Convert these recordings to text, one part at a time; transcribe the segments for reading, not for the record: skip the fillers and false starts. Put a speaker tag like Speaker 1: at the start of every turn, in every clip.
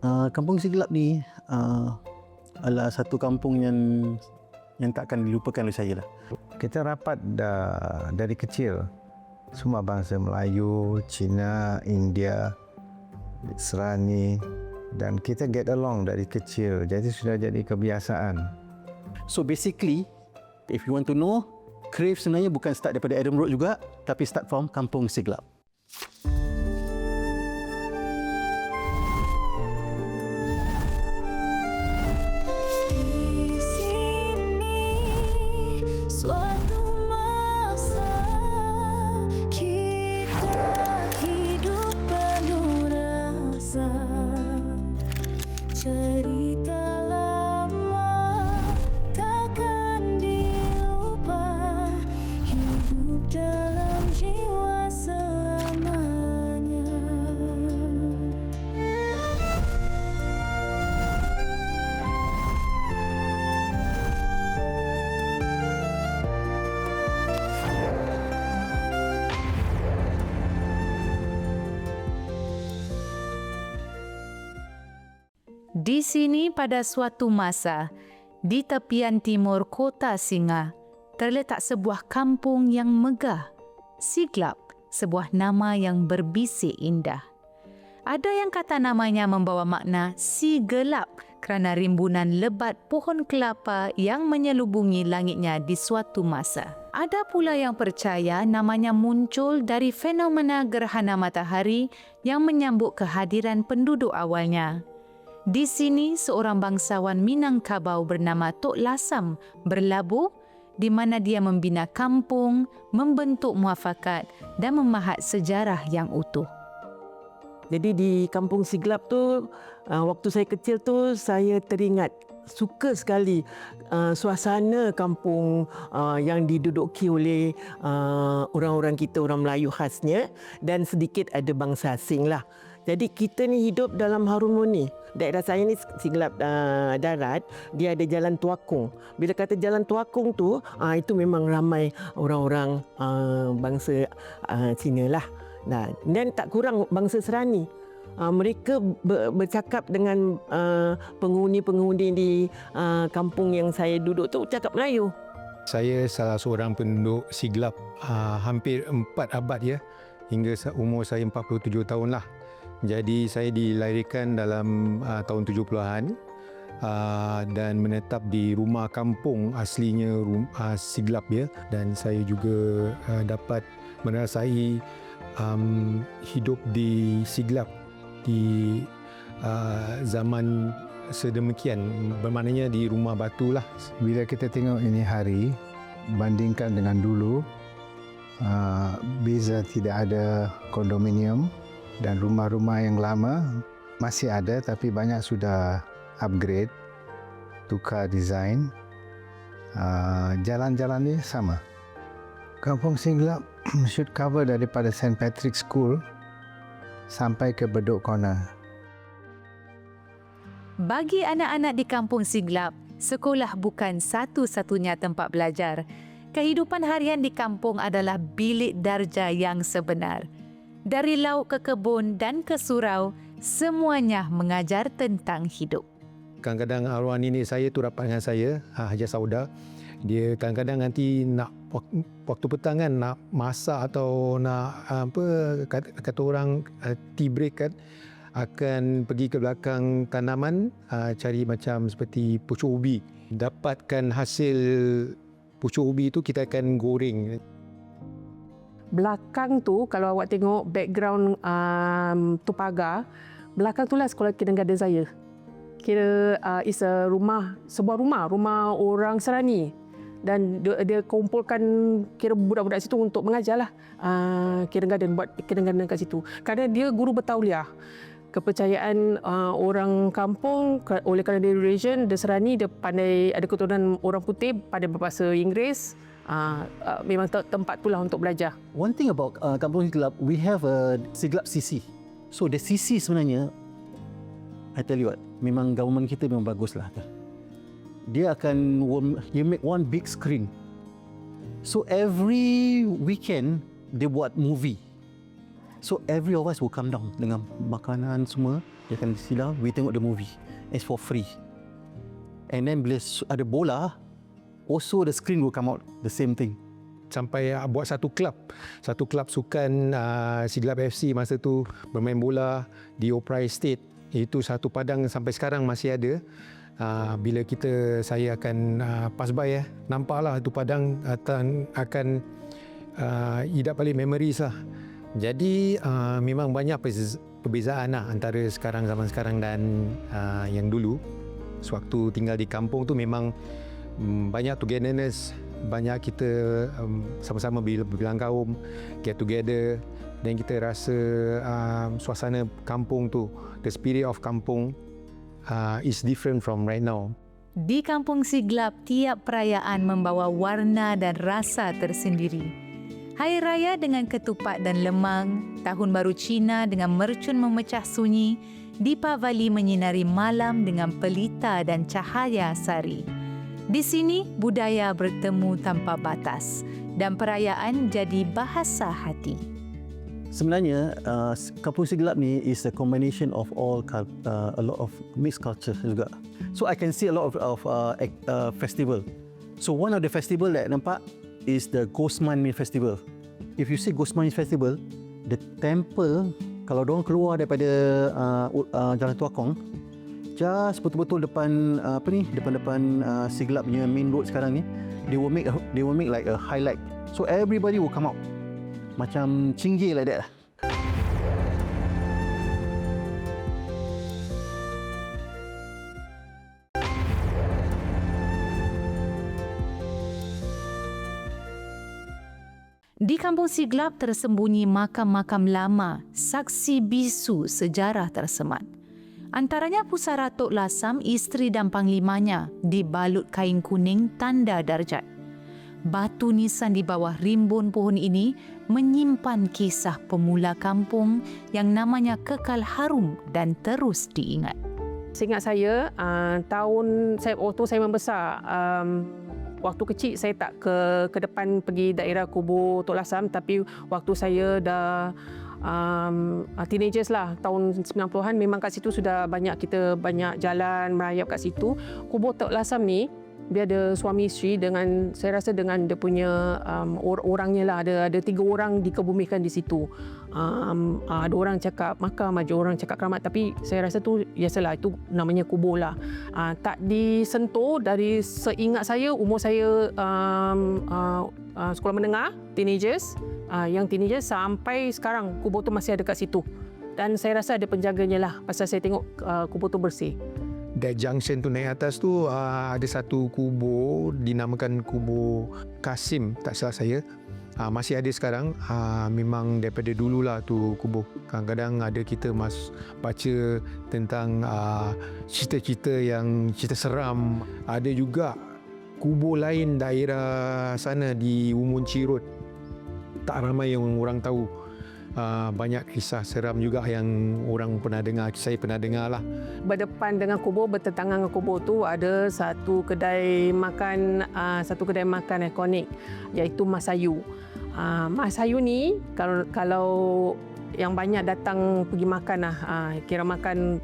Speaker 1: Kampung Siglap ni adalah satu kampung yang takkan dilupakan oleh saya lah.
Speaker 2: Kita rapat dari kecil, semua bangsa Melayu, Cina, India, Serani, dan kita get along dari kecil, jadi sudah jadi kebiasaan.
Speaker 1: So basically, if you want to know, Crave sebenarnya bukan start daripada Adam Road juga, tapi start from Kampung Siglap.
Speaker 3: Di sini pada suatu masa, di tepian timur kota Singa, terletak sebuah kampung yang megah, Siglap, sebuah nama yang berbisik indah. Ada yang kata namanya membawa makna si gelap kerana rimbunan lebat pohon kelapa yang menyelubungi langitnya di suatu masa. Ada pula yang percaya namanya muncul dari fenomena gerhana matahari yang menyambut kehadiran penduduk awalnya. Di sini, seorang bangsawan Minangkabau bernama Tok Lasam berlabuh di mana dia membina kampung, membentuk muafakat dan memahat sejarah yang utuh.
Speaker 4: Jadi di Kampung Siglap tu, waktu saya kecil tu, saya teringat suka sekali suasana kampung yang diduduki oleh orang-orang kita, orang Melayu khasnya, dan sedikit ada bangsa asing lah. Jadi kita ni hidup dalam harmoni. Daerah saya ni Siglap Darat, dia ada Jalan Tuakung. Bila kata Jalan Tuakung tu, itu memang ramai orang-orang bangsa Cina lah. Nah, dan tak kurang bangsa Serani. Mereka bercakap dengan penghuni-penghuni di kampung yang saya duduk tu, cakap Melayu.
Speaker 5: Saya salah seorang penduduk Siglap hampir 4 abad ya, hingga umur saya 47 tahun lah. Jadi saya dilahirkan dalam tahun 70-an dan menetap di rumah kampung aslinya Siglap ya, dan saya juga dapat merasai hidup di Siglap di zaman sedemikian, bermaknanya di rumah batu lah.
Speaker 2: Bila kita tengok ini hari, bandingkan dengan dulu, beza tidak ada kondominium dan rumah-rumah yang lama masih ada, tapi banyak sudah upgrade, tukar design. Jalan-jalan ni sama. Kampung Siglap should cover daripada St. Patrick's School sampai ke Bedok Corner.
Speaker 3: Bagi anak-anak di Kampung Siglap, sekolah bukan satu-satunya tempat belajar. Kehidupan harian di kampung adalah bilik darjah yang sebenar. Dari laut ke kebun dan ke surau, semuanya mengajar tentang hidup.
Speaker 5: Kadang-kadang arwah nenek saya tu rapat dengan saya, Haji Sauda. Dia kadang-kadang nanti nak waktu petang kan, nak masak atau nak kata orang tea break kan, akan pergi ke belakang tanaman, cari macam seperti pucuk ubi. Dapatkan hasil pucuk ubi tu kita akan goreng.
Speaker 4: Belakang tu, kalau awak tengok background tu pagar, belakang tu lah sekolah kindergarten saya. Kira is a sebuah rumah orang Serani. Dan dia kumpulkan kira budak-budak situ untuk mengajar lah kindergarten, buat kindergarten kat situ. Kerana dia guru bertauliah. Kepercayaan orang kampung, oleh kerana dia Eurasian, dia Serani, dia pandai, ada keturunan orang putih, pandai berbahasa Inggeris. Memang tempat tu lah untuk belajar.
Speaker 1: One thing about Kampung Siglap, we have a Siglap CC. So the CC sebenarnya, I tell you what, memang government kita memang bagus lah. Dia akan, you make one big screen. So every weekend, dia buat movie. So every of us will come down dengan makanan semua. Dia akan sit down, we tengok the movie. It's for free. And then bila ada bola, also the screen will come out, the same thing.
Speaker 5: Sampai buat satu klub sukan Siglap FC masa tu bermain bola di Opera Estate. Itu satu padang sampai sekarang masih ada. Bila saya akan pass by nampaklah tu padang akan idap balik memories lah. Jadi memang banyak perbezaan lah antara zaman sekarang dan yang dulu. Sewaktu tinggal di kampung tu memang banyak togetherness, banyak kita sama-sama bilang kaum, get together, dan kita rasa suasana kampung tu, the spirit of kampung is different from right now.
Speaker 3: Di Kampung Siglap, tiap perayaan membawa warna dan rasa tersendiri. Hari Raya dengan ketupat dan lemang, Tahun Baru Cina dengan mercun memecah sunyi, Deepavali menyinari malam dengan pelita dan cahaya sari. Di sini, budaya bertemu tanpa batas dan perayaan jadi bahasa hati.
Speaker 1: Sebenarnya Kampung Siglap ni is a combination of a lot of mixed culture juga. So I can see a lot of festival. So one of the festival that nampak is the Gosman Festival. If you see Gosman Festival, the temple kalau diorang keluar daripada Jalan Tuakong, just betul-betul depan depan Siglap punya main road sekarang ni, they will make like a highlight. So everybody will come out. Macam cinggir like that lah.
Speaker 3: Di Kampung Siglap tersembunyi makam-makam lama, saksi bisu sejarah tersemat. Antaranya pusara Tok Lasam, isteri dan panglimanya, dibalut kain kuning tanda darjat. Batu nisan di bawah rimbun pohon ini menyimpan kisah pemula kampung yang namanya kekal harum dan terus diingat.
Speaker 4: Seingat saya, waktu saya membesar, waktu kecil saya tak ke depan pergi daerah kubur Tok Lasam, tapi waktu saya dah teenagers lah, tahun 90-an, memang kat situ sudah kita banyak jalan merayap kat situ. Kubur Tok Lasam ni dia ada suami isteri, dengan saya rasa dengan dia punya orangnya lah, ada 3 orang dikebumikan di situ. Ada orang cakap makam, ada orang cakap keramat, tapi saya rasa tu biasalah, itu namanya kubur lah. Tak disentuh dari seingat saya, umur saya sekolah menengah, teenagers, yang teenagers sampai sekarang kubur tu masih ada kat situ. Dan saya rasa ada penjaganya lah, pasal saya tengok kubur tu bersih.
Speaker 5: That junction tu naik atas tu ada satu kubur dinamakan kubur Kasim, tak salah saya. Masih ada sekarang. Memang daripada dululah tu kubur. Kadang-kadang ada kita baca tentang cerita seram. Ada juga kubur lain daerah sana di Umunci Road. Tak ramai yang orang tahu. Banyak kisah seram juga yang orang pernah dengar, saya pernah dengar lah.
Speaker 4: Berdepan dengan kubur, bertentangan dengan kubur tu ada satu kedai makan ikonik, iaitu Mas Ayu. Mas Ayu ni kalau yang banyak datang pergi makan lah, kira makan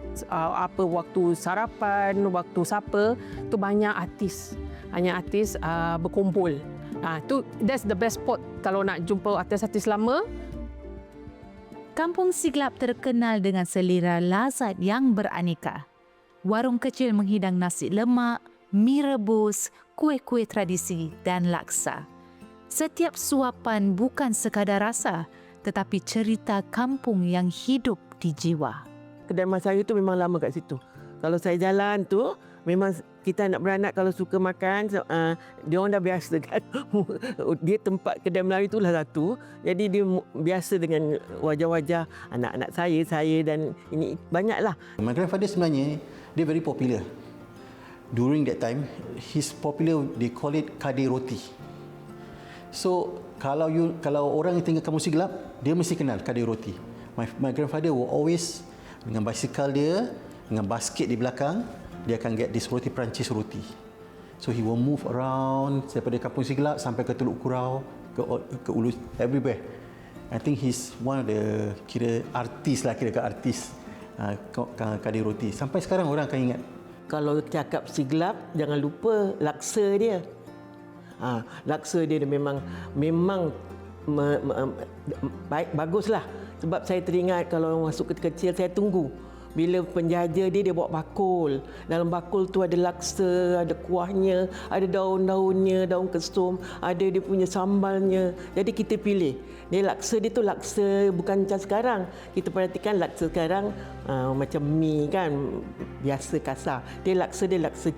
Speaker 4: waktu sarapan, waktu supper, tu banyak artis berkumpul. That's the best spot kalau nak jumpa artis-artis lama.
Speaker 3: Kampung Siglap terkenal dengan selera lazat yang beraneka. Warung kecil menghidang nasi lemak, mi rebus, kuih-kuih tradisi dan laksa. Setiap suapan bukan sekadar rasa, tetapi cerita kampung yang hidup di jiwa.
Speaker 4: Kedai Mas Ayu tu memang lama kat situ. Kalau saya jalan tu, memang kita anak beranak kalau suka makan, dia orang dah biasa kan. Dia tempat kedai Melayu tu lah satu. Jadi dia biasa dengan wajah-wajah anak-anak saya dan ini banyaklah.
Speaker 1: My grandfather sebenarnya dia very popular. During that time, he's popular, they call it kadi roti. So kalau orang yang tinggal Kampung Siglap, dia mesti kenal kadi roti. My grandfather will always dengan basikal dia, dengan basket di belakang, dia akan get this roti Perancis roti. So he will move around daripada Kampung Siglap sampai ke Teluk Kurau, ke Ulu, everywhere. I think he's one of the kira artis Kadir Roti. Sampai sekarang orang akan ingat.
Speaker 4: Kalau cakap Siglap, jangan lupa laksa dia. Laksa dia memang baik, baguslah. Sebab saya teringat kalau masuk kecil saya tunggu. Bila penjaja dia bawa bakul. Dalam bakul tu ada laksa, ada kuahnya, ada daun-daunnya, daun kesum, ada dia punya sambalnya. Jadi kita pilih. Dia laksa dia tu laksa bukan macam sekarang. Kita perhatikan laksa sekarang macam mie kan, biasa kasar. Dia laksa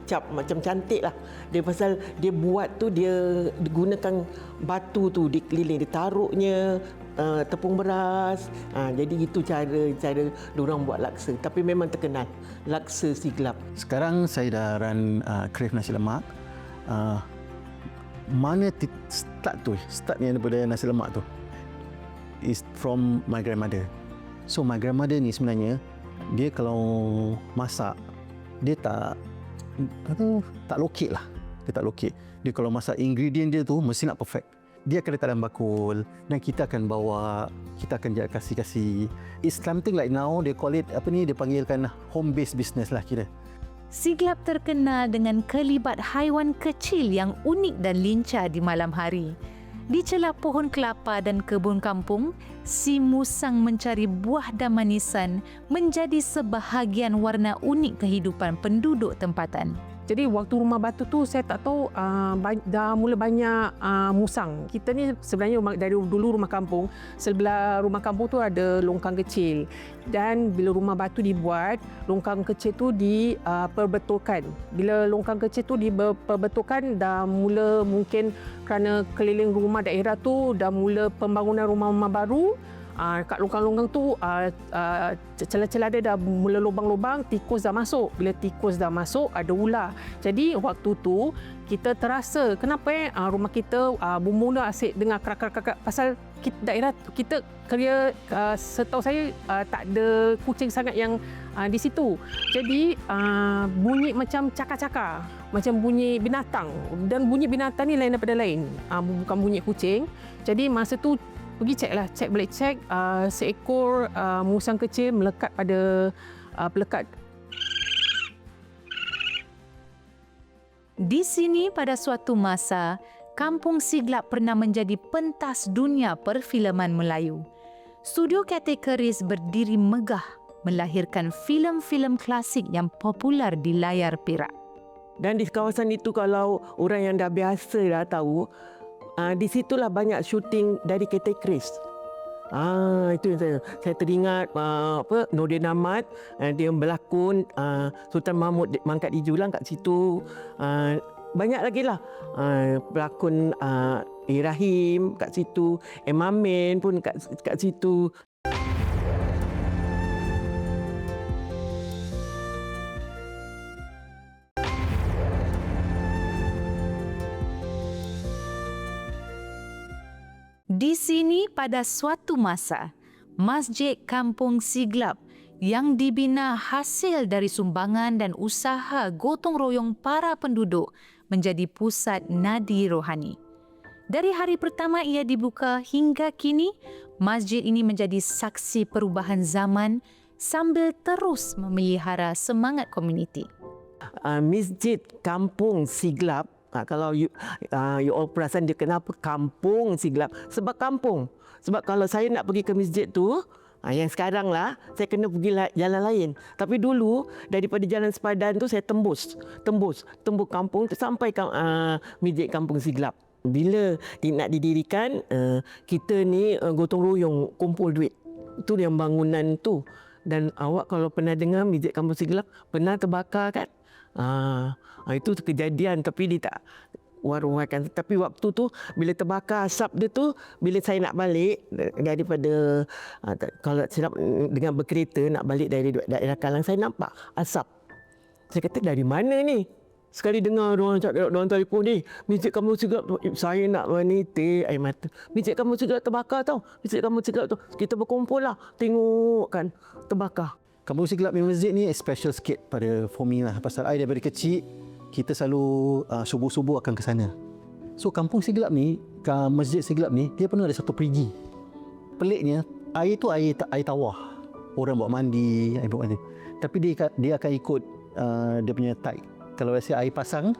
Speaker 4: cap macam cantik lah. Dia pasal dia buat tu dia gunakan batu tu dikeliling, dia taruhnya tepung beras. Jadi itu cara diorang buat laksa. Tapi memang terkenal laksa Siglap.
Speaker 1: Sekarang saya dah run Crave Nasi Lemak. Mana startnya daripada nasi lemak tu is from my grandmother. So my grandmother ni sebenarnya dia kalau masak dia tak lokek lah. Dia tak lokek. Dia kalau masak ingredient dia tu mesti nak perfect. Dia akan letak dalam bakul dan kita akan bawa, kita akan kasih. It's something like now they call it dia panggilkan home based business lah kira.
Speaker 3: Siglap terkenal dengan kelibat haiwan kecil yang unik dan lincah di malam hari. Di celah pohon kelapa dan kebun kampung, si musang mencari buah dan manisan menjadi sebahagian warna unik kehidupan penduduk tempatan.
Speaker 6: Jadi waktu rumah batu tu saya tak tahu dah mula banyak musang. Kita ni sebenarnya dari dulu rumah kampung, sebelah rumah kampung tu ada longkang kecil. Dan bila rumah batu dibuat, longkang kecil tu diperbetulkan. Bila longkang kecil tu diperbetulkan, dah mula mungkin kerana keliling rumah daerah tu dah mula pembangunan rumah-rumah baru. Kat longkang-longkang tu celah-celah dia dah mula lubang-lubang, tikus dah masuk. Bila tikus dah masuk, ada ular. Jadi waktu tu kita terasa kenapa rumah kita bermula asyik dengar kerak-kerak pasal daerah kita kira setahu saya tak ada kucing sangat yang di situ. Jadi bunyi macam cakar-cakar, macam bunyi binatang, dan bunyi binatang ni lain daripada lain, bukan bunyi kucing. Jadi masa tu pergi cek seekor musang kecil melekat pada pelekat.
Speaker 3: Di sini pada suatu masa, Kampung Siglap pernah menjadi pentas dunia perfilman Melayu. Studio Cathay Keris berdiri megah melahirkan filem-filem klasik yang popular di layar perak.
Speaker 4: Dan di kawasan itu kalau orang yang dah biasa dah tahu, di situlah banyak syuting dari Cathay Keris. Itu yang saya teringat Nordin Ahmad, dia berlakon Sultan Mahmud Mangkat di Julang kat situ. Banyak lagi lah pelakon Rahim kat situ, Amin pun kat situ.
Speaker 3: Di sini pada suatu masa, Masjid Kampung Siglap yang dibina hasil dari sumbangan dan usaha gotong royong para penduduk menjadi pusat nadi rohani. Dari hari pertama ia dibuka hingga kini, masjid ini menjadi saksi perubahan zaman sambil terus memelihara semangat komuniti.
Speaker 4: Masjid Kampung Siglap, kalau you all perasan dia kenapa Kampung Siglap? Sebab kampung. Sebab kalau saya nak pergi ke masjid tu, yang sekarang lah, saya kena pergi jalan lain. Tapi dulu, daripada Jalan Sepadan tu saya tembus kampung tu sampai masjid Kampung Siglap. Bila nak didirikan, kita ni gotong royong kumpul duit. Itu yang bangunan tu. Dan awak kalau pernah dengar masjid Kampung Siglap pernah terbakar kan? Itu kejadian, tapi dia tak war-warkan. Tapi waktu tu bila terbakar asap dia tu, bila saya nak balik daripada kalau silap dengan berkereta nak balik dari daerah Kalang, saya nampak asap. Saya kata dari mana ni? Sekali dengar orang cakap dalam telefon ni, masjid Kampung Siglap tu, saya nak menitik air mata. Masjid Kampung Siglap terbakar tau. Masjid Kampung Siglap tu, kita berkumpul lah tengok kan terbakar.
Speaker 1: Kampung Siglap punya masjid ni special sikit for me lah. Pasal I daripada kecil, kita selalu subuh-subuh akan ke sana. So Kampung Siglap ni, Masjid Siglap ni, dia pernah ada satu perigi. peliknya air tu air tawar. Orang buat mandi, air buat mandi. Tapi dia akan ikut dia punya tide. Kalau rasa air pasang,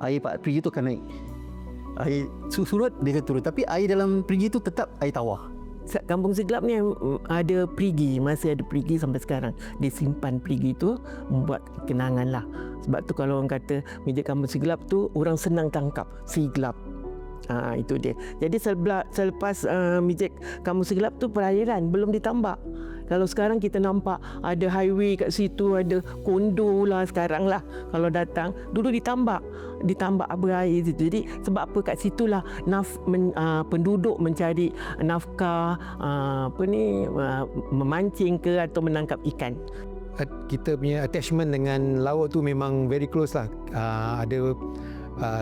Speaker 1: air perigi tu akan naik. Air surut dia akan turun. Tapi air dalam perigi tu tetap air tawar.
Speaker 4: Kampung Siglap ni ada perigi, masih ada perigi sampai sekarang. Dia simpan perigi tu membuat kenangan lah. Sebab tu kalau orang kata mijit Kampung Siglap tu orang senang tangkap siglap. Itu dia. Jadi selepas mijit Kampung Siglap tu perairan belum ditambak. Kalau sekarang kita nampak ada highway kat situ, ada kondo lah sekarang lah. Kalau datang, dulu ditambak berair situ. Jadi sebab apa kat situlah penduduk mencari nafkah, memancing ke atau menangkap ikan.
Speaker 5: Kita punya attachment dengan laut tu memang very close lah. Ada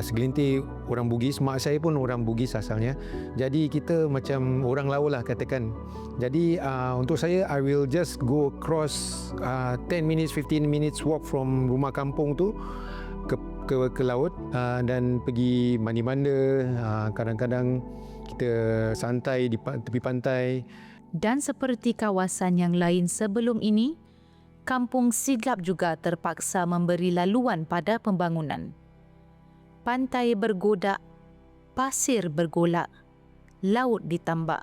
Speaker 5: segelintir orang Bugis, mak saya pun orang Bugis asalnya. Jadi kita macam orang laut lah katakan. Jadi untuk saya, I will just go across 10 minutes, 15 minutes walk from rumah kampung tu ke laut dan pergi mandi-manda. Kadang-kadang kita santai di tepi pantai.
Speaker 3: Dan seperti kawasan yang lain sebelum ini, Kampung Siglap juga terpaksa memberi laluan pada pembangunan. Pantai bergodak, pasir bergolak, laut ditambak.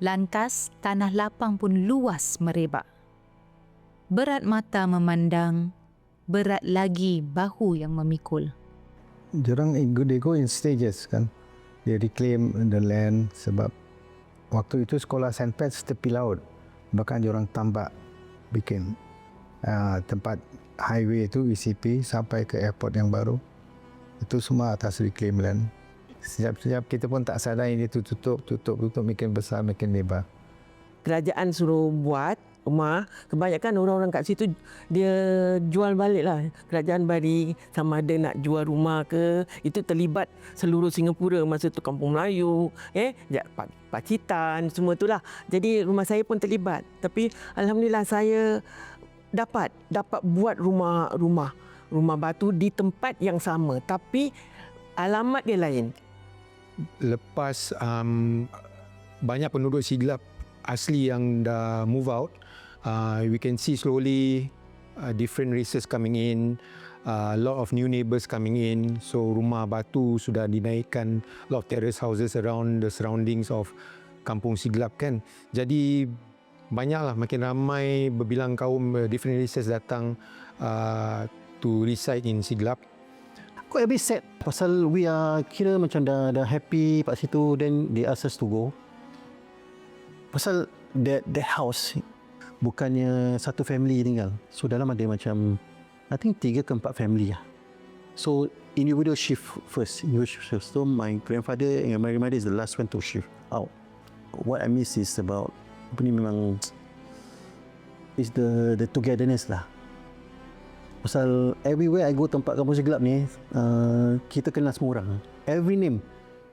Speaker 3: Lantas, tanah lapang pun luas merebak. Berat mata memandang, berat lagi bahu yang memikul.
Speaker 2: Diorang they go in stages kan. They reclaim the land sebab waktu itu sekolah St. Pat's tepi laut. Bahkan diorang tambak bikin tempat highway itu ECP sampai ke airport yang baru. Itu semua atas reclaim land. Sejap-sejap kita pun tak sadar ini tu tutup, makin besar, makin lebar.
Speaker 4: Kerajaan suruh buat rumah, kebanyakan orang-orang kat situ dia jual balik lah. Kerajaan bagi sama ada nak jual rumah ke, itu terlibat seluruh Singapura masa tu, Kampung Melayu, Pacitan, semua tu lah. Jadi rumah saya pun terlibat. Tapi Alhamdulillah saya dapat buat rumah batu di tempat yang sama, tapi alamat dia lain.
Speaker 5: Lepas banyak penduduk Siglap asli yang dah move out, we can see slowly different races coming in, a lot of new neighbours coming in. So rumah batu sudah dinaikkan, a lot of terrace houses around the surroundings of Kampung Siglap kan. Jadi banyaklah, makin ramai berbilang kaum different races datang to reside in Siglap.
Speaker 1: Quite a bit sad pasal we are kira macam dah happy kat situ, then they ask us to go. Pasal that house bukannya satu family tinggal. So dalam ada macam I think 3 ke 4 family lah. So individual shift first. So my grandfather and my grandmother is the last one to shift out. What I miss is about memang is the togetherness lah. Pasal everywhere I go tempat Kampung Siglap ni, kita kenal semua orang. Every name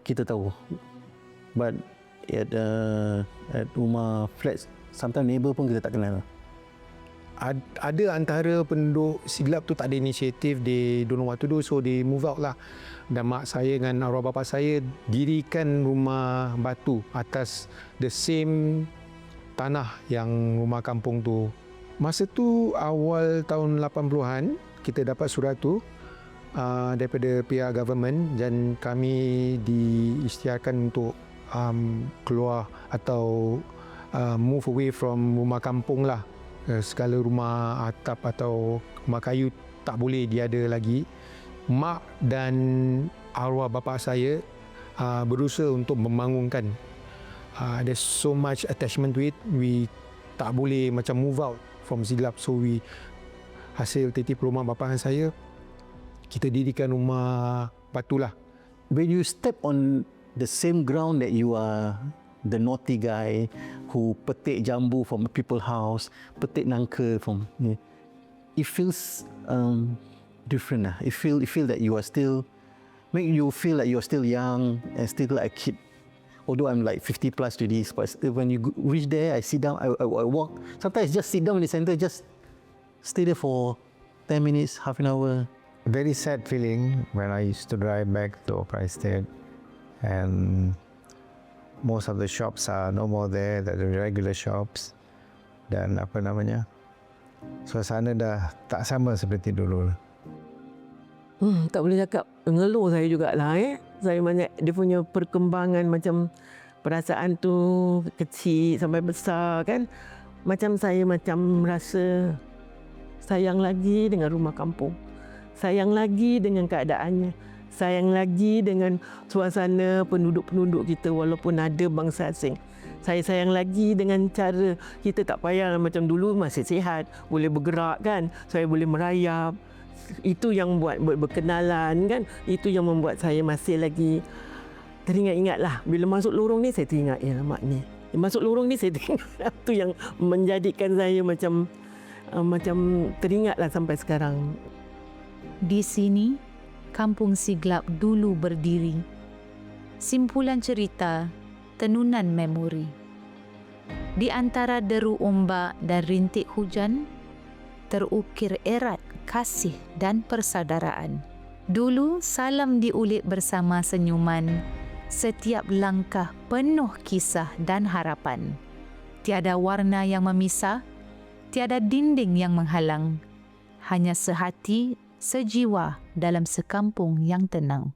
Speaker 1: kita tahu. But at rumah flats, sometimes neighbour pun kita tak kenal.
Speaker 5: Ada antara penduduk Siglap tu tak ada inisiatif, they don't know what to do, so they move out lah. Dan mak saya dengan arwah bapa saya dirikan rumah batu atas the same tanah yang rumah kampung tu. Masa tu awal tahun 80-an, kita dapat surat tu daripada pihak government dan kami diisytiharkan untuk keluar atau move away from rumah kampung lah. Segala rumah atap atau rumah kayu tak boleh diada lagi. Mak dan arwah bapa saya berusaha untuk membangunkan. There's so much attachment to it, we tak boleh macam move out from Siglap. So we hasil titip rumah bapa saya, kita dirikan rumah batu lah.
Speaker 1: When you step on the same ground that you are the naughty guy who petik jambu from people's house, petik nangka from, it feels different lah. It feel that you are still, make you feel like you are still young and still like a kid. Although I'm like 50 plus already, but when you reach there, I sit down, I walk. Sometimes just sit down in the center, just stay there for 10 minutes, half an hour.
Speaker 2: Very sad feeling when I used to drive back to Opera Estate and most of the shops are no more there, the regular shops. Dan suasana dah tak sama seperti dulu.
Speaker 4: Tak boleh cakap ngeluh saya jugalah. Saya banyak dia punya perkembangan macam perasaan tu kecil sampai besar kan. Macam saya rasa sayang lagi dengan rumah kampung. Sayang lagi dengan keadaannya. Sayang lagi dengan suasana penduduk-penduduk kita walaupun ada bangsa asing. Saya sayang lagi dengan cara kita tak payah macam dulu masih sihat, boleh bergerak kan. Saya boleh merayap. Itu yang buat berkenalan kan. Itu yang membuat saya masih lagi teringat-ingat lah. Bila masuk lorong ni saya teringat mak ni. Masuk lorong ni saya teringat. Itu yang menjadikan saya macam teringat lah sampai sekarang.
Speaker 3: Di sini, Kampung Siglap dulu berdiri. Simpulan cerita, tenunan memori. Di antara deru ombak dan rintik hujan, terukir erat kasih dan persaudaraan. Dulu salam diulit bersama senyuman, setiap langkah penuh kisah dan harapan. Tiada warna yang memisah, tiada dinding yang menghalang. Hanya sehati, sejiwa dalam sekampung yang tenang.